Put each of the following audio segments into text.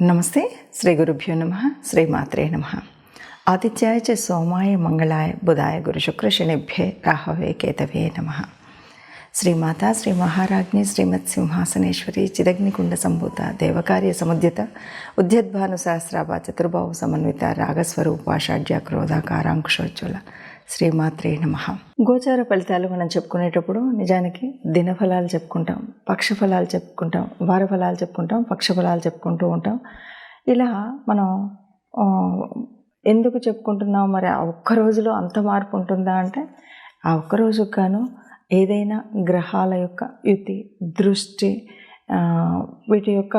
నమస్తే. శ్రీ గురుభ్యో నమ. శ్రీమాత్రే నమ. ఆదిత్యాయ చ సోమాయ మంగళాయ బుధాయ గురు శుక్ర శనిభ్యే రాహవే కేతవే నమ. శ్రీమాత శ్రీ మహారాజ్ఞి శ్రీమత్ సింహాసనేశ్వరి చిదగ్నికుండ సంభూత దేవకార్య సముద్యత ఉద్యద్భాను సహస్రాభ చతుర్భావ సమన్విత రాగస్వరూపాషాఢ్య క్రోధాకారాంకుశోజ్వల శ్రీమాత్రే నమ. గోచార ఫలితాలు మనం చెప్పుకునేటప్పుడు నిజానికి దినఫలాలు చెప్పుకుంటాం, పక్షఫలాలు చెప్పుకుంటాం, వార ఫలాలు చెప్పుకుంటాం, పక్షఫలాలు చెప్పుకుంటూ ఉంటాం. ఇలా మనం ఎందుకు చెప్పుకుంటున్నాం? మరి ఆ ఒక్క రోజులో అంత మార్పు ఉంటుందా అంటే, ఆ ఒక్క రోజుకు గాను ఏదైనా గ్రహాల యొక్క యుతి, దృష్టి, వీటి యొక్క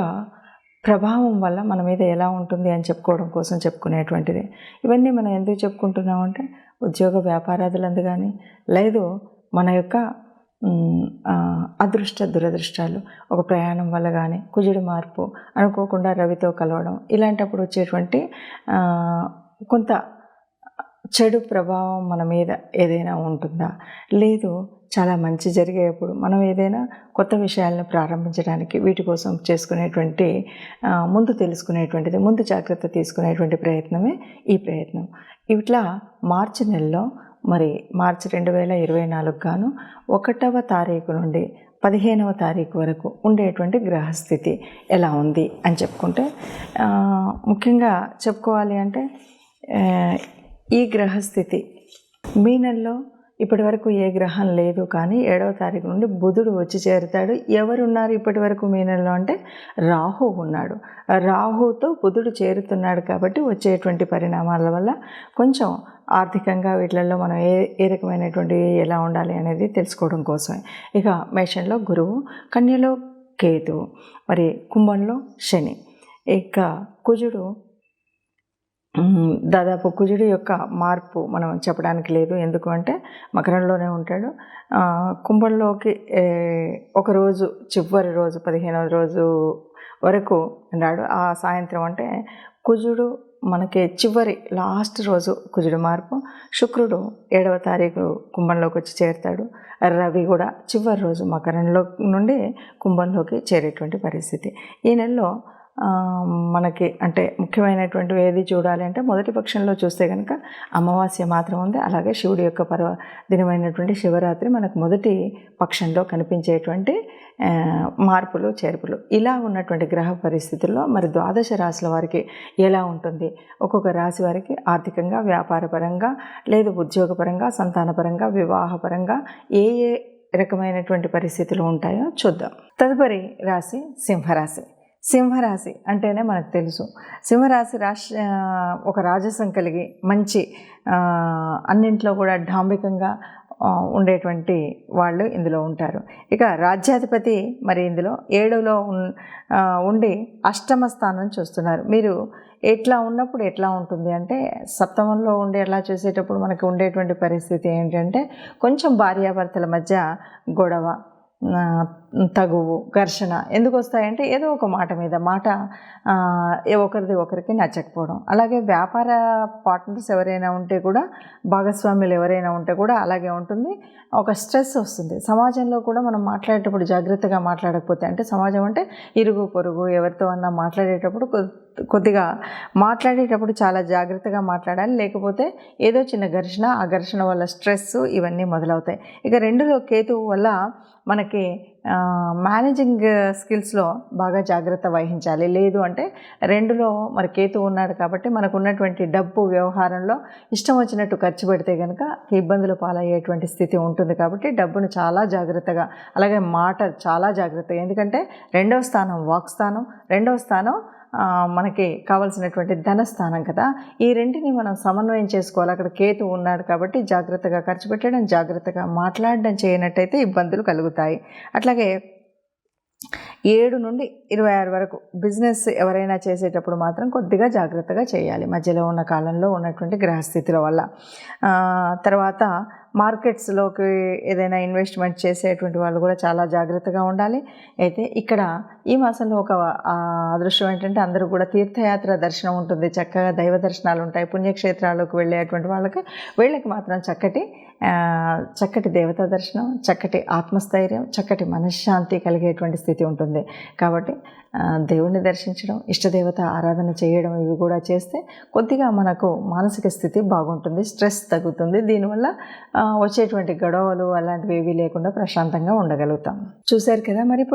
ప్రభావం వల్ల మన మీద ఎలా ఉంటుంది అని చెప్పుకోవడం కోసం చెప్పుకునేటువంటిది. ఇవన్నీ మనం ఎందుకు చెప్పుకుంటున్నామంటే, ఉద్యోగ వ్యాపారాదులందు కానీ, లేదు మన యొక్క అదృష్ట దురదృష్టాలు, ఒక ప్రయాణం వల్ల కానీ, కుజుడి మార్పు, అనుకోకుండా రవితో కలవడం, ఇలాంటప్పుడు వచ్చేటువంటి కొంత చెడు ప్రభావం మన మీద ఏదైనా ఉంటుందా, లేదు చాలా మంచి జరిగేప్పుడు మనం ఏదైనా కొత్త విషయాలను ప్రారంభించడానికి వీటి కోసం చేసుకునేటువంటి ముందు తెలుసుకునేటువంటిది, ముందు జాగ్రత్త తీసుకునేటువంటి ప్రయత్నమే ఈ ప్రయత్నం. ఇట్లా మార్చి నెలలో మరి మార్చి 2024 గాను 1వ తారీఖు నుండి 15వ తారీఖు వరకు ఉండేటువంటి గ్రహస్థితి ఎలా ఉంది అని చెప్పుకుంటే, ముఖ్యంగా చెప్పుకోవాలి అంటే ఈ గ్రహస్థితి మీ నెలలో ఇప్పటి వరకు ఏ గ్రహం లేదు, కానీ 7వ తారీఖు నుండి బుధుడు వచ్చి చేరుతాడు. ఎవరున్నారు ఇప్పటి వరకు మీ నెలలో అంటే రాహు ఉన్నాడు. రాహుతో బుధుడు చేరుతున్నాడు కాబట్టి వచ్చేటువంటి పరిణామాల వల్ల కొంచెం ఆర్థికంగా వీటిలలో మనం ఏ రకమైనటువంటి ఎలా ఉండాలి అనేది తెలుసుకోవడం కోసమే. ఇక మేషంలో గురువు, కన్యలో కేతువు, మరి కుంభంలో శని. ఇక కుజుడు దాదాపు కుజుడి యొక్క మార్పు మనం చెప్పడానికి లేదు. ఎందుకు అంటే మకరంలోనే ఉంటాడు. కుంభంలోకి ఒకరోజు చివరి రోజు 15వ రోజు వరకు ఉన్నాడు. ఆ సాయంత్రం అంటే కుజుడు మనకి చివరి లాస్ట్ రోజు కుజుడు మార్పు. శుక్రుడు 7వ తారీఖు కుంభంలోకి వచ్చి చేరుతాడు. రవి కూడా చివరి రోజు మకరంలో నుండి కుంభంలోకి చేరేటువంటి పరిస్థితి. ఈ నెలలో మనకి అంటే ముఖ్యమైనటువంటివి ఏది చూడాలి అంటే, మొదటి పక్షంలో చూస్తే కనుక అమావాస్య మాత్రం ఉంది. అలాగే శివుడి యొక్క దినమైనటువంటి శివరాత్రి మనకు మొదటి పక్షంలో కనిపించేటువంటి మార్పులు చేర్పులు. ఇలా ఉన్నటువంటి గ్రహ పరిస్థితుల్లో మరి ద్వాదశ రాశుల వారికి ఎలా ఉంటుంది, ఒక్కొక్క రాశి వారికి ఆర్థికంగా, వ్యాపారపరంగా, లేదు ఉద్యోగపరంగా, సంతానపరంగా, వివాహపరంగా ఏ రకమైనటువంటి పరిస్థితులు ఉంటాయో చూద్దాం. తదుపరి రాశి సింహరాశి. సింహరాశి అంటేనే మనకు తెలుసు, సింహరాశి ఒక రాజసం కలిగి మంచి అన్నింట్లో కూడా డాంబికంగా ఉండేటువంటి వాళ్ళు ఇందులో ఉంటారు. ఇక రాజ్యాధిపతి మరి ఇందులో 7లో ఉండి అష్టమ స్థానం చూస్తున్నారు. మీరు ఎట్లా ఉన్నప్పుడు ఎట్లా ఉంటుంది అంటే, సప్తమంలో ఉండి ఎలా చూసేటప్పుడు మనకు ఉండేటువంటి పరిస్థితి ఏంటంటే, కొంచెం భార్యాభర్తల మధ్య గొడవ, తగువు, ఘర్షణ ఎందుకు వస్తాయంటే, ఏదో ఒక మాట మీద మాట ఒకరిది ఒకరికి నచ్చకపోవడం. అలాగే వ్యాపార పార్ట్నర్స్ ఎవరైనా ఉంటే కూడా, భాగస్వాములు ఎవరైనా ఉంటే కూడా అలాగే ఉంటుంది. ఒక స్ట్రెస్ వస్తుంది. సమాజంలో కూడా మనం మాట్లాడేటప్పుడు జాగ్రత్తగా మాట్లాడకపోతే, అంటే సమాజం అంటే ఇరుగు పొరుగు ఎవరితో అన్నా మాట్లాడేటప్పుడు కొద్దిగా మాట్లాడేటప్పుడు చాలా జాగ్రత్తగా మాట్లాడాలి. లేకపోతే ఏదో చిన్న ఘర్షణ, ఆ ఘర్షణ వల్ల స్ట్రెస్ ఇవన్నీ మొదలవుతాయి. ఇక 2లో కేతువు వల్ల మనకి మేనేజింగ్ స్కిల్స్లో బాగా జాగ్రత్త వహించాలి. లేదు అంటే 2లో మరి కేతువు ఉన్నాడు కాబట్టి మనకు ఉన్నటువంటి డబ్బు వ్యవహారంలో ఇష్టం వచ్చినట్టు ఖర్చు పెడితే కనుక ఇబ్బందులు పాలయ్యేటువంటి స్థితి ఉంటుంది. కాబట్టి డబ్బును చాలా జాగ్రత్తగా, అలాగే మాట చాలా జాగ్రత్తగా, ఎందుకంటే 2వ స్థానం వాక్స్థానం, 2వ స్థానం మనకి కావాల్సినటువంటి ధనస్థానం కదా. ఈ రెంటిని మనం సమన్వయం చేసుకోవాలి. అక్కడ కేతు ఉన్నాడు కాబట్టి జాగ్రత్తగా ఖర్చు పెట్టడం, జాగ్రత్తగా మాట్లాడడం చేయనట్టయితే ఇబ్బందులు కలుగుతాయి. అట్లాగే 7 నుండి 26 వరకు బిజినెస్ ఎవరైనా చేసేటప్పుడు మాత్రం కొద్దిగా జాగ్రత్తగా చేయాలి, మధ్యలో ఉన్న కాలంలో ఉన్నటువంటి గ్రహస్థితుల వల్ల. తర్వాత మార్కెట్స్లోకి ఏదైనా ఇన్వెస్ట్మెంట్ చేసేటువంటి వాళ్ళు కూడా చాలా జాగ్రత్తగా ఉండాలి. అయితే ఇక్కడ ఈ మాసంలో ఒక అదృష్టం ఏంటంటే, అందరూ కూడా తీర్థయాత్ర దర్శనం ఉంటుంది, చక్కగా దైవ దర్శనాలు ఉంటాయి. పుణ్యక్షేత్రాలకు వెళ్ళేటువంటి వీళ్ళకి మాత్రం చక్కటి దేవతా దర్శనం, చక్కటి ఆత్మస్థైర్యం, చక్కటి మనశ్శాంతి కలిగేటువంటి స్థితి ఉంటుంది. కాబట్టి దేవుణ్ణి దర్శించడం, ఇష్టదేవత ఆరాధన చేయడం ఇవి కూడా చేస్తే కొద్దిగా మనకు మానసిక స్థితి బాగుంటుంది, స్ట్రెస్ తగ్గుతుంది. దీనివల్ల వచ్చేటువంటి గొడవలు అలాంటివి ఏవీ లేకుండా ప్రశాంతంగా ఉండగలుగుతాం. చూశారు కదా మరి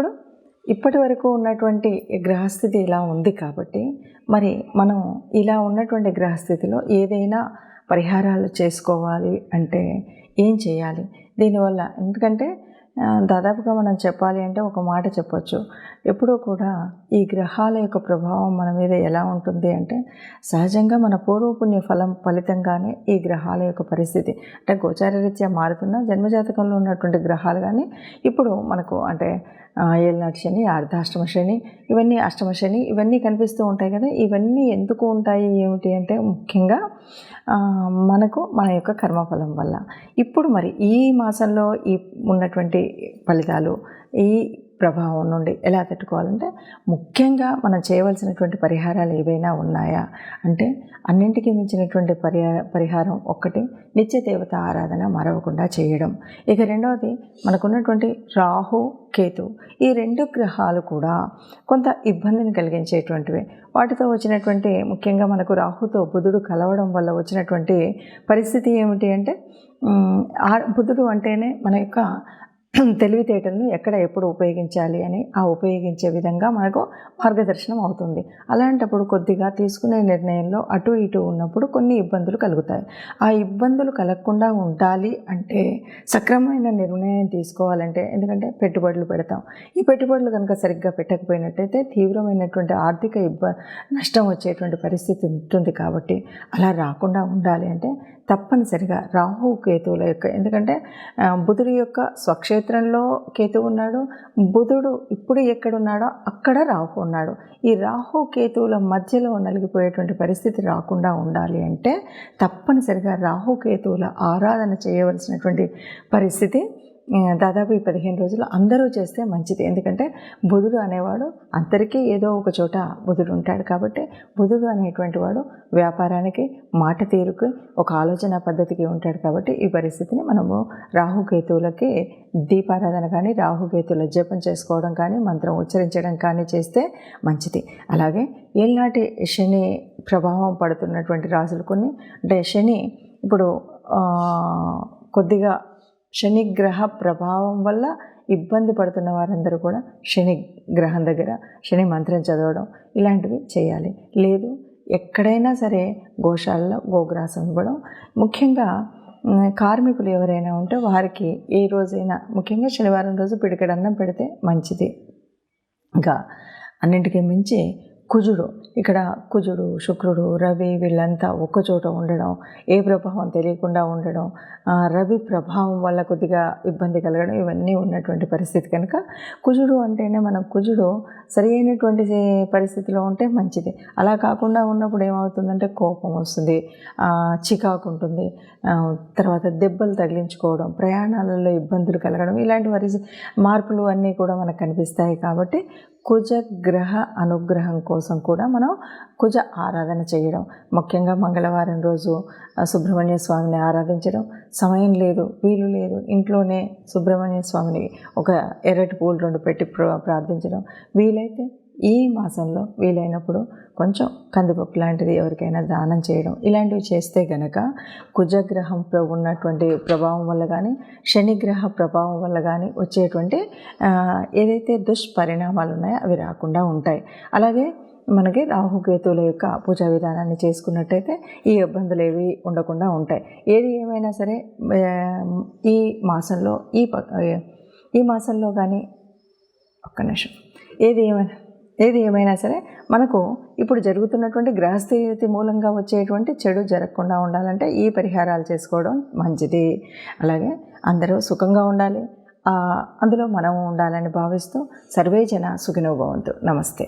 ఇప్పటి వరకు ఉన్నటువంటి గ్రహస్థితి ఇలా ఉంది కాబట్టి మరి మనం ఇలా ఉన్నటువంటి గ్రహస్థితిలో ఏదైనా పరిహారాలు చేసుకోవాలి అంటే ఏం చేయాలి దీనివల్ల? ఎందుకంటే దాదాపుగా మనం చెప్పాలి అంటే ఒక మాట చెప్పొచ్చు, ఎప్పుడూ కూడా ఈ గ్రహాల యొక్క ప్రభావం మన మీద ఎలా ఉంటుంది అంటే సహజంగా మన పూర్వపుణ్య ఫలితంగానే ఈ గ్రహాల యొక్క పరిస్థితి అంటే గోచారరీత్యా మారుతున్న జన్మజాతకంలో ఉన్నటువంటి గ్రహాలు కానీ ఇప్పుడు మనకు అంటే ఏళ్ళనాటి శని, అర్ధాష్టమ శని, ఇవన్నీ అష్టమ శని ఇవన్నీ కనిపిస్తూ ఉంటాయి కదా. ఇవన్నీ ఎందుకు ఉంటాయి ఏమిటి అంటే ముఖ్యంగా మనకు మన యొక్క కర్మఫలం వల్ల. ఇప్పుడు మరి ఈ మాసంలో ఈ ఉన్నటువంటి ఫలితాలు ఈ ప్రభావం నుండి ఎలా తట్టుకోవాలంటే ముఖ్యంగా మనం చేయవలసినటువంటి పరిహారాలు ఏవైనా ఉన్నాయా అంటే అన్నింటికీ మించినటువంటి పరిహారం ఒక్కటి నిత్య దేవత ఆరాధన మరవకుండా చేయడం. ఇక రెండవది మనకున్నటువంటి రాహు కేతు ఈ రెండు గ్రహాలు కూడా కొంత ఇబ్బందిని కలిగించేటువంటివి. వాటితో వచ్చినటువంటి ముఖ్యంగా మనకు రాహుతో బుధుడు కలవడం వల్ల వచ్చినటువంటి పరిస్థితి ఏమిటి అంటే బుధుడు అంటేనే మన యొక్క తెలివితేటలను ఎక్కడ ఎప్పుడు ఉపయోగించాలి అని ఆ ఉపయోగించే విధంగా మనకు మార్గదర్శనం అవుతుంది. అలాంటప్పుడు కొద్దిగా తీసుకునే నిర్ణయంలో అటు ఇటు ఉన్నప్పుడు కొన్ని ఇబ్బందులు కలుగుతాయి. ఆ ఇబ్బందులు కలగకుండా ఉండాలి అంటే సక్రమమైన నిర్ణయం తీసుకోవాలంటే ఎందుకంటే పెట్టుబడులు పెడతాం, ఈ పెట్టుబడులు కనుక సరిగ్గా పెట్టకపోయినట్టయితే తీవ్రమైనటువంటి ఆర్థిక నష్టం వచ్చేటువంటి పరిస్థితి ఉంటుంది. కాబట్టి అలా రాకుండా ఉండాలి అంటే తప్పనిసరిగా రాహు కేతువుల యొక్క ఎందుకంటే బుధుడి యొక్క స్వక్షేత్రంలో కేతువు ఉన్నాడు, బుధుడు ఇప్పుడు ఎక్కడున్నాడో అక్కడ రాహు ఉన్నాడు. ఈ రాహు కేతువుల మధ్యలో నలిగిపోయేటువంటి పరిస్థితి రాకుండా ఉండాలి అంటే తప్పనిసరిగా రాహు కేతువుల ఆరాధన చేయవలసినటువంటి పరిస్థితి దాదాపు ఈ 15 రోజులు అందరూ చేస్తే మంచిది. ఎందుకంటే బుధుడు అనేవాడు అందరికీ ఏదో ఒక చోట బుధుడు ఉంటాడు. కాబట్టి బుధుడు అనేటువంటి వాడు వ్యాపారానికి, మాట తీరుకు, ఒక ఆలోచన పద్ధతికి ఉంటాడు. కాబట్టి ఈ పరిస్థితిని మనము రాహుకేతువులకి దీపారాధన కానీ రాహుకేతువుల జపం చేసుకోవడం కానీ మంత్రం ఉచ్చరించడం కానీ చేస్తే మంచిది. అలాగే ఏళ్ళనాటి శని ప్రభావం పడుతున్నటువంటి రాశులు కొన్ని అంటే శని ఇప్పుడు కొద్దిగా శనిగ్రహ ప్రభావం వల్ల ఇబ్బంది పడుతున్న వారందరూ కూడా శని గ్రహం దగ్గర శని మంత్రం చదవడం ఇలాంటివి చేయాలి. లేదు ఎక్కడైనా సరే గోశాలలో గోగ్రాసం ఇవ్వడం. ముఖ్యంగా కార్మికులు ఎవరైనా ఉంటే వారికి ఏ రోజైనా ముఖ్యంగా శనివారం రోజు పిడికెడు అన్నం పెడితే మంచిది. ఇంకా అన్నింటికీ మించి కుజుడు, ఇక్కడ కుజుడు, శుక్రుడు, రవి వీళ్ళంతా ఒక్కచోట ఉండడం, ఏ ప్రభావం తెలియకుండా ఉండడం, రవి ప్రభావం వల్ల కొద్దిగా ఇబ్బంది కలగడం ఇవన్నీ ఉన్నటువంటి పరిస్థితి కనుక కుజుడు అంటేనే మనం కుజుడు సరి అయినటువంటి పరిస్థితిలో ఉంటే మంచిది. అలా కాకుండా ఉన్నప్పుడు ఏమవుతుందంటే కోపం వస్తుంది, చికాకు ఉంటుంది, తర్వాత దెబ్బలు తగిలించుకోవడం, ప్రయాణాలలో ఇబ్బందులు కలగడం ఇలాంటి మార్పులు అన్నీ కూడా మనకు కనిపిస్తాయి. కాబట్టి కుజ గ్రహ అనుగ్రహం కోసం కూడా మనం కుజ ఆరాధన చేయడం, ముఖ్యంగా మంగళవారం రోజు సుబ్రహ్మణ్య స్వామిని ఆరాధించడం. సమయం లేదు, వీలు లేదు, ఇంట్లోనే సుబ్రహ్మణ్య స్వామిని ఒక ఎర్రటి పూలు 2 పెట్టి ప్రార్థించడం. వీలైతే ఈ మాసంలో వీలైనప్పుడు కొంచెం కందిపప్పు లాంటిది ఎవరికైనా దానం చేయడం ఇలాంటివి చేస్తే గనక కుజగ్రహం ఉన్నటువంటి ప్రభావం వల్ల కానీ శనిగ్రహ ప్రభావం వల్ల కానీ వచ్చేటువంటి ఏదైతే దుష్పరిణామాలు ఉన్నాయో అవి రాకుండా ఉంటాయి. అలాగే మనకి రాహుకేతువుల యొక్క పూజా విధానాన్ని చేసుకున్నట్టయితే ఈ ఇబ్బందులు ఏవి ఉండకుండా ఉంటాయి. ఏది ఏమైనా సరే ఈ మాసంలో కానీ ఒక్క నిమిషం ఏది ఏమైనా సరే మనకు ఇప్పుడు జరుగుతున్నటువంటి గ్రహస్థితి మూలంగా వచ్చేటువంటి చెడు జరగకుండా ఉండాలంటే ఈ పరిహారాలు చేసుకోవడం మంచిది. అలాగే అందరూ సుఖంగా ఉండాలి, అందులో మనం ఉండాలని భావిస్తూ సర్వే జన సుఖినో భవంతు. నమస్తే.